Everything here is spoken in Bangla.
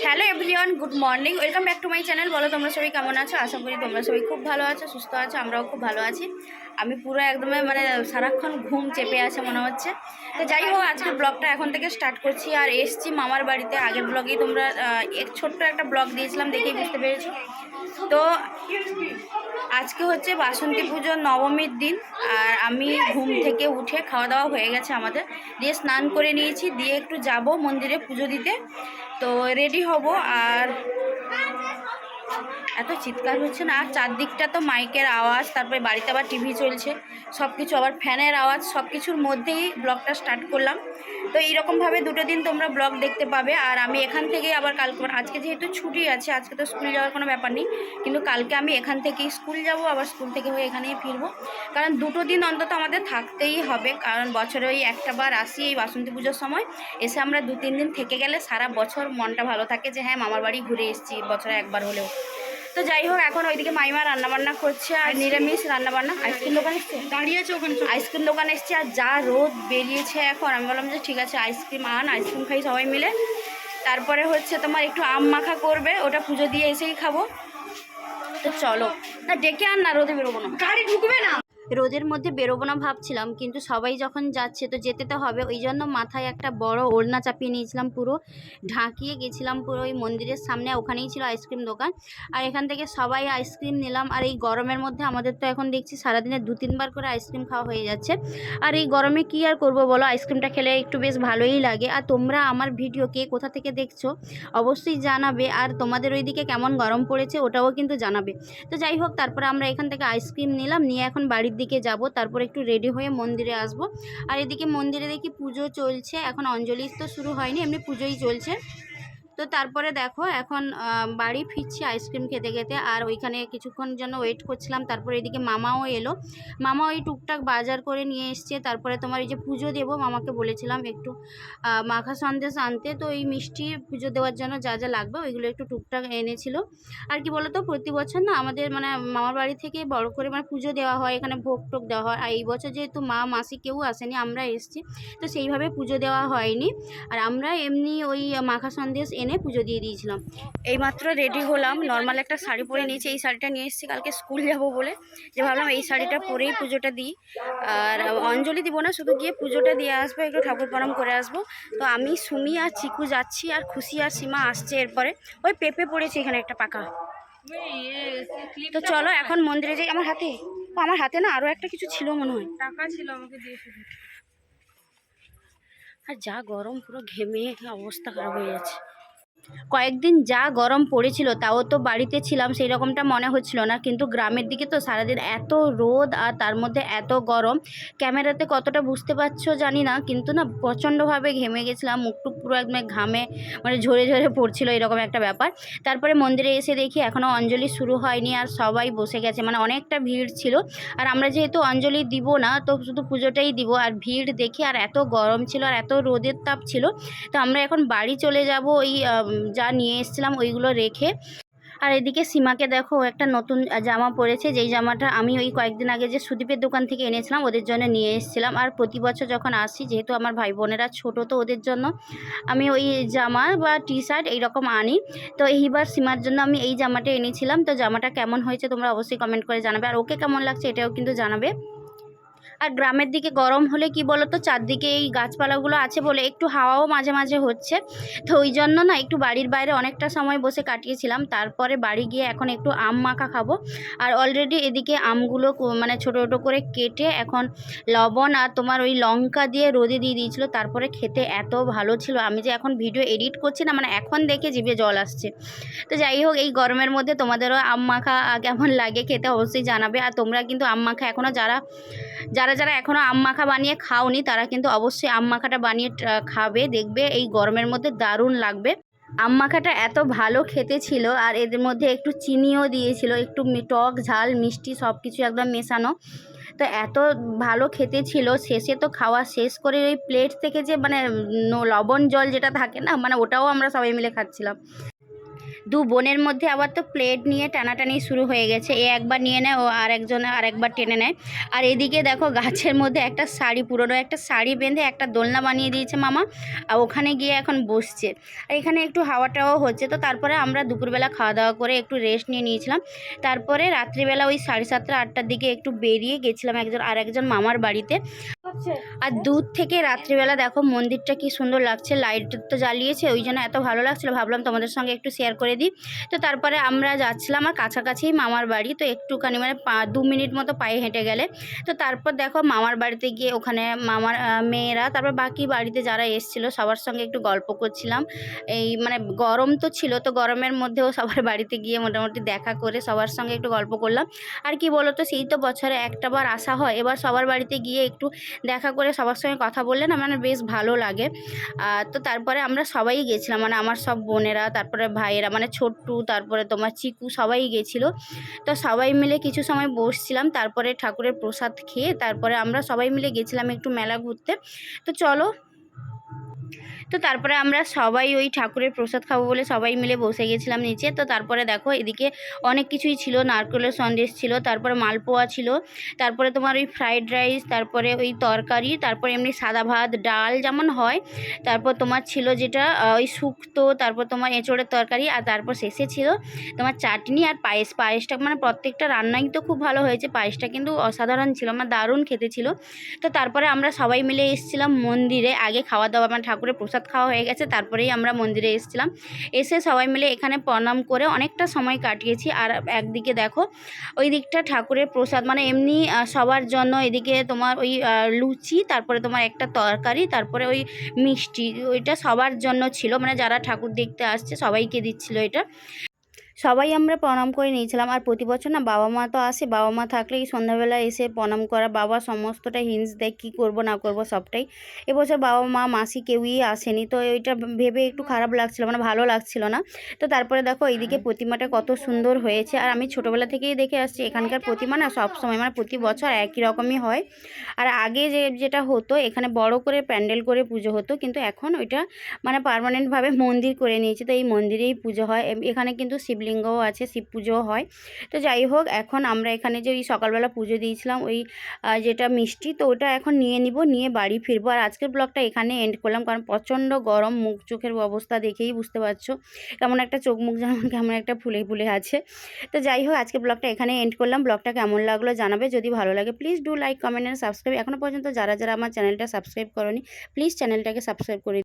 Hello everyone, good morning, welcome back to my channel. বলো তোমরা সবাই কেমন আছো? আশা করি তোমরা সবাই খুব ভালো আছো, সুস্থ আছো। আমরাও খুব ভালো আছি। আমি পুরো একদমই সারাক্ষণ ঘুম চেপে আছে মনে হচ্ছে। তো যাই হোক, আজকে ব্লগটা এখন থেকে স্টার্ট করছি। আর এসছি মামার বাড়িতে। আগের ব্লগেই তোমরা ছোট্ট একটা ব্লগ দিয়েছিলাম, দেখেই বুঝতে পেরেছো। তো আজকে হচ্ছে বাসন্তী পুজোর নবমীর দিন। আর আমি ঘুম থেকে উঠে খাওয়া দাওয়া হয়ে গেছে আমাদের, দিয়ে স্নান করে নিয়েছি, দিয়ে একটু যাব মন্দিরে পুজো দিতে। তো রেডি হব। আর এত চিৎকার হচ্ছে না, আর চারদিকটা তো মাইকের আওয়াজ, তারপরে বাড়িতে আবার টিভি চলছে, সব কিছু আবার ফ্যানের আওয়াজ, সব কিছুর মধ্যেই ব্লগটা স্টার্ট করলাম। তো এইরকমভাবে দুটো দিন তোমরা ব্লগ দেখতে পাবে। আর আমি এখান থেকেই আবার কালকে, আজকে যেহেতু ছুটি আছে, আজকে তো স্কুল যাওয়ার কোনো ব্যাপার নেই, কিন্তু কালকে আমি এখান থেকেই স্কুল যাব, আবার স্কুল থেকে হয়ে এখানেই ফিরবো। কারণ দুটো দিন অন্তত আমাদের থাকতেই হবে, কারণ বছরে ওই একটা বার আসি এই বাসন্তী পুজোর সময়। এসে আমরা 2-3 দিন থেকে গেলে সারা বছর মনটা ভালো থাকে যে হ্যাঁ মামার বাড়ি ঘুরে এসেছি বছরে একবার হলেও। তো যাই হোক, এখন ওইদিকে মাইমা রান্নাবান্না করছে, আর নিরামিষ রান্নাবান্না। আইসক্রিম দোকান এসছে, দাঁড়িয়ে আছে ওখানে, আইসক্রিম দোকান এসছে। আর যা রোদ বেরিয়েছে এখন, আমি বললাম যে ঠিক আছে আইসক্রিম আন, আইসক্রিম খাই সবাই মিলে। তারপরে হচ্ছে তোমার একটু আম মাখা করবে, ওটা পুজো দিয়ে এসেই খাবো। তো চলো না, ডেকে আন না, রোদে বেরোবো না, গাড়ি ঢুকবে না। রোদের মধ্যে বেরোবো না ভাবছিলাম, কিন্তু সবাই যখন যাচ্ছে তো যেতে তো হবে। ওই জন্য মাথায় একটা বড় ওড়না চাপিয়ে নিয়েছিলাম, পুরো ঢাকিয়ে গেছিলাম পুরো ওই মন্দিরের সামনে। ওখানেই ছিল আইসক্রিম দোকান, আর এখান থেকে সবাই আইসক্রিম নিলাম। আর এই গরমের মধ্যে আমাদের তো এখন দেখছি সারাদিনে 2-3 বার করে আইসক্রিম খাওয়া হয়ে যাচ্ছে। আর এই গরমে কি আর করবো বলো, আইসক্রিমটা খেলে একটু বেশ ভালোই লাগে। আর তোমরা আমার ভিডিও কে কোথা থেকে দেখছো অবশ্যই জানাবে, আর তোমাদের ওইদিকে কেমন গরম পড়েছে ওটাও কিন্তু জানাবে। তো যাই হোক, তারপরে আমরা এখান থেকে আইসক্রিম নিলাম, নিয়ে এখন বাড়ির দিকে যাব। তারপর একটু রেডি হয়ে মন্দিরে আসব। আর এদিকে মন্দিরে দেখি পুজো চলছে, এখন অঞ্জলি তো শুরু হয়নি, এমনি পুজোই চলছে। তো তারপরে দেখো এখন বাড়ি ফিরছি আইসক্রিম খেতে খেতে। আর ওইখানে কিছুক্ষণ জন্য ওয়েট করছিলাম। তারপরে এদিকে মামাও এলো, মামা ওই টুকটাক বাজার করে নিয়ে এসছে। তারপরে তোমার এই যে পুজো দেবো, মামাকে বলেছিলাম একটু মাখা সন্দেশ আনতে। তো এই মিষ্টি পুজো দেওয়ার জন্য যা যা লাগবে ওইগুলো একটু টুকটাক এনেছিল। আর কি বলতো, প্রতি বছর না আমাদের মামার বাড়ি থেকে বড় করে পুজো দেওয়া হয়, এখানে ভোগ টোক দেওয়া হয়। আর এই বছর যেহেতু মা মাসি কেউ আসেনি, আমরা এসেছি, তো সেইভাবে পুজো দেওয়া হয়নি। আর আমরা এমনি ওই মাখা সন্দেশ এনে পুজো দিয়ে দিয়েছিলাম। এইমাত্র রেডি হলাম, নর্মাল একটা শাড়ি পরে নিয়েছি। এই শাড়িটা নিয়ে এসেছি কালকে স্কুল যাব বলে, যে ভাবলাম এই শাড়িটা পরেই পুজোটা দিই। আর অঞ্জলি দিব না, শুধু গিয়ে পুজোটা দিয়ে আসবো, একটু ঠাকুর প্রণাম করে আসবো। তো আমি, সুমি আর চিকু যাচ্ছি, আর খুশি আর সীমা আসছে এরপরে। ওই পেঁপে পড়েছে এখানে একটা পাকা। তো চলো এখন মন্দিরে যাই। আমার হাতে না আরও একটা কিছু ছিল মনে হয়, টাকা ছিল, আমাকে দিয়েছে। আর যা গরম, পুরো ঘেমে অবস্থা খারাপ হয়ে যাচ্ছে। কয়েকদিন যা গরম পড়েছিল, তাও তো বাড়িতে ছিলাম, সেই রকমটা মনে হচ্ছিল না। কিন্তু গ্রামের দিকে তো সারাদিন এত রোদ, আর তার মধ্যে এত গরম। ক্যামেরাতে কতটা বুঝতে পারছো জানি না, কিন্তু না প্রচণ্ডভাবে ঘেমে গেছিলাম, মুখটুক পুরো একদম ঘামে ঝরে ঝরে পড়ছিল, এরকম একটা ব্যাপার। তারপরে মন্দিরে এসে দেখি এখনও অঞ্জলি শুরু হয়নি, আর সবাই বসে গেছে, অনেকটা ভিড় ছিল। আর আমরা যেহেতু অঞ্জলি দিব না, তো শুধু পুজোটাই দিব। আর ভিড় দেখি, আর এত গরম ছিল, আর এত রোদের তাপ ছিল। তো আমরা এখন বাড়ি চলে যাব ওই যা নিয়ে এসেছিলাম ওইগুলো রেখে। আর এদিকে সীমাকে দেখো, একটা নতুন জামা পরেছে, যেই জামাটা আমি ওই কয়েকদিন আগে যে সুদীপের দোকান থেকে এনেছিলাম ওদের জন্য নিয়ে এসেছিলাম। আর প্রতি বছর যখন আসি, যেহেতু আমার ভাই বোনেরা ছোটো, তো ওদের জন্য আমি ওই জামা বা টি শার্ট এইরকম আনি। তো এইবার সীমার জন্য আমি এই জামাটা এনেছিলাম। তো জামাটা কেমন হয়েছে তোমরা অবশ্যই কমেন্ট করে জানাবে, আর ওকে কেমন লাগছে এটাও কিন্তু জানাবে। আর গ্রামের দিকে গরম হলে কি বলো তো, চারদিকে এই গাছপালাগুলো আছে বলে একটু হাওয়াও মাঝে মাঝে হচ্ছে। তো ওই জন্য না একটু বাড়ির বাইরে অনেকটা সময় বসে কাটিয়েছিলাম। তারপরে বাড়ি গিয়ে এখন একটু আম মাখা খাবো। আর অলরেডি এদিকে আমগুলো ছোটো ছোটো করে কেটে এখন লবণ আর তোমার ওই লঙ্কা দিয়ে রোদে দিয়ে দিয়েছিল। তারপরে খেতে এত ভালো ছিল, আমি যে এখন ভিডিও এডিট করছি না, এখন দেখে জিভে জল আসছে। তো যাই হোক, এই গরমের মধ্যে তোমাদেরও আম মাখা কেমন লাগে খেতে অবশ্যই জানাবে। আর তোমরা কিন্তু আম মাখা এখনও যারা এখনও আম মাখা বানিয়ে খাওনি, তারা কিন্তু অবশ্যই আম মাখাটা বানিয়ে খাবে, দেখবে এই গরমের মধ্যে দারুণ লাগবে। আম মাখাটা এত ভালো খেতে ছিল, আর এদের মধ্যে একটু চিনিও দিয়েছিল, একটু টক ঝাল মিষ্টি সব কিছু একদম মেশানো। তো এত ভালো খেতে ছিল, শেষে তো খাওয়া শেষ করে ওই প্লেট থেকে যে লবণ জল যেটা থাকে না, ওটাও আমরা সবাই মিলে খাচ্ছিলাম। দু বোনের মধ্যে আবার তো প্লেট নিয়ে টানাটানি শুরু হয়ে গেছে, এ একবার নিয়ে নেয় ও আরেকবার টেনে নেয়। আর এদিকে দেখো গাছের মধ্যে একটা শাড়ি, পুরনো একটা শাড়ি বেঁধে একটা দোলনা বানিয়ে দিয়েছে মামা, আর ওখানে গিয়ে এখন বসছে। আর এখানে একটু হাওয়াটাও হচ্ছে। তো তারপরে আমরা দুপুরবেলা খাওয়া দাওয়া করে একটু রেস্ট নিয়ে নিয়েছিলাম। তারপরে রাত্রিবেলা ওই 7:30 8টার দিকে একটু বেরিয়ে গেছিলাম একজন মামার বাড়িতে। আর দূর থেকে রাত্রিবেলা দেখো মন্দিরটা কি সুন্দর লাগছে, লাইট তো জ্বালিয়েছে, ওই জন্য এত ভালো লাগছিল, ভাবলাম তোমাদের সঙ্গে একটু শেয়ার করে দিই। তো তারপরে আমরা যাচ্ছিলাম আর কাছাকাছি মামার বাড়ি, তো একটুখানি মানে 2 মিনিট মতো পায়ে হেঁটে গেলে। তো তারপর দেখো মামার বাড়িতে গিয়ে ওখানে মামার মেয়েরা, তারপর বাকি বাড়িতে যারা এসেছিলো সবার সঙ্গে একটু গল্প করছিলাম। এই মানে গরম তো ছিল, তো গরমের মধ্যেও সবার বাড়িতে গিয়ে মোটামুটি দেখা করে সবার সঙ্গে একটু গল্প করলাম। আর কি বলো তো, সেই তো বছরে একটা বার আসা হয়, এবার সবার বাড়িতে গিয়ে একটু দেখা করে সবার সঙ্গে কথা বললে না মানে বেশ ভালো লাগে। তো তারপরে আমরা সবাই গেছিলাম, মানে আমার সব বোনেরা, তারপরে ভাইয়েরা, মানে ছোট্টু, তারপরে তোমার চিকু, সবাই গেছিলো। তো সবাই মিলে কিছু সময় বসছিলাম, তারপরে ঠাকুরের প্রসাদ খেয়ে তারপরে আমরা সবাই মিলে গেছিলাম একটু মেলা ঘুরতে। তো চলো, তো তারপরে আমরা সবাই ওই ঠাকুরের প্রসাদ খাবো বলে সবাই মিলে বসে গেছিলাম নিচে। তো তারপরে দেখো এদিকে অনেক কিছুই ছিল, নারকেলের সন্দেশ ছিল, তারপরে মালপোয়া ছিল, তারপরে তোমার ওই ফ্রাইড রাইস, তারপরে ওই তরকারি, তারপরে এমনি সাদা ভাত ডাল যেমন হয়, তারপর তোমার ছিল যেটা ওই শুক্তো, তারপর তোমার এঁচোড়ের তরকারি, আর তারপর শেষে ছিল তোমার চাটনি আর পায়েসটা মানে প্রত্যেকটা রান্নাই তো খুব ভালো হয়েছে, পায়েসটা কিন্তু অসাধারণ ছিল, আমার দারুণ খেতে ছিল। তো তারপরে আমরা সবাই মিলে এসেছিলাম মন্দিরে, আগে খাওয়া দাওয়া মানে ঠাকুরের প্রসাদ খাওয়া হয়ে গেছে, তারপরেই আমরা মন্দিরে এসেছিলাম। এসে সবাই মিলে এখানে প্রণাম করে অনেকটা সময় কাটিয়েছি। আর একদিকে দেখো ওই দিকটা ঠাকুরের প্রসাদ মানে এমনি সবার জন্য, এদিকে তোমার ওই লুচি, তারপরে তোমার একটা তরকারি, তারপরে ওই মিষ্টি, ওইটা সবার জন্য ছিল, মানে যারা ঠাকুর দেখতে আসছে সবাইকে দিচ্ছিল এটা। সবাই আমরা প্রণাম করে নিয়েছিলাম। আর প্রতি বছর না বাবা মা তো আসে, বাবা মা থাকলে এই সন্ধ্যাবেলা এসে প্রণাম করা, বাবা সমস্তটা হিন্টস দেয় কী করবো না করবো সবটাই। এবছর বাবা মা মাসি কেউই আসেনি, তো ওইটা ভেবে একটু খারাপ লাগছিল, মানে ভালো লাগছিল না। তো তারপরে দেখো এইদিকে প্রতিমাটা কত সুন্দর হয়েছে। আর আমি ছোটোবেলা থেকেই দেখে আসছি এখানকার প্রতিমা না সবসময় মানে প্রতি বছর একই রকমই হয়। আর আগে যেটা হতো এখানে বড় করে প্যান্ডেল করে পুজো হতো, কিন্তু এখন ওইটা মানে পার্মানেন্টভাবে মন্দির করে নিয়েছে, তো এই মন্দিরেই পুজো হয়। এখানে কিন্তু শিবলিঙ্গও আছে, শিব পুজোও হয়। তো যাই হোক, এখন আমরা এখানে যে ওই সকালবেলা পুজো দিয়েছিলাম ওই যেটা মিষ্টি, তো ওটা এখন নিয়ে বাড়ি ফিরবো। আর আজকের ব্লগটা এখানে এন্ড করলাম, কারণ প্রচণ্ড গরম, মুখ চোখের অবস্থা দেখেই বুঝতে পারছো কেমন একটা চোখ মুখ যেমন কেমন একটা ফুলে ফুলে আছে। তো যাই হোক, আজকের ব্লগটা এখানে এন্ড করলাম। ব্লগটা কেমন লাগলো জানাবে, যদি ভালো লাগে please do like comment and subscribe. এখনও পর্যন্ত যারা আমার চ্যানেলটা সাবস্ক্রাইব করোনি প্লিজ চ্যানেলটাকে সাবস্ক্রাইব করে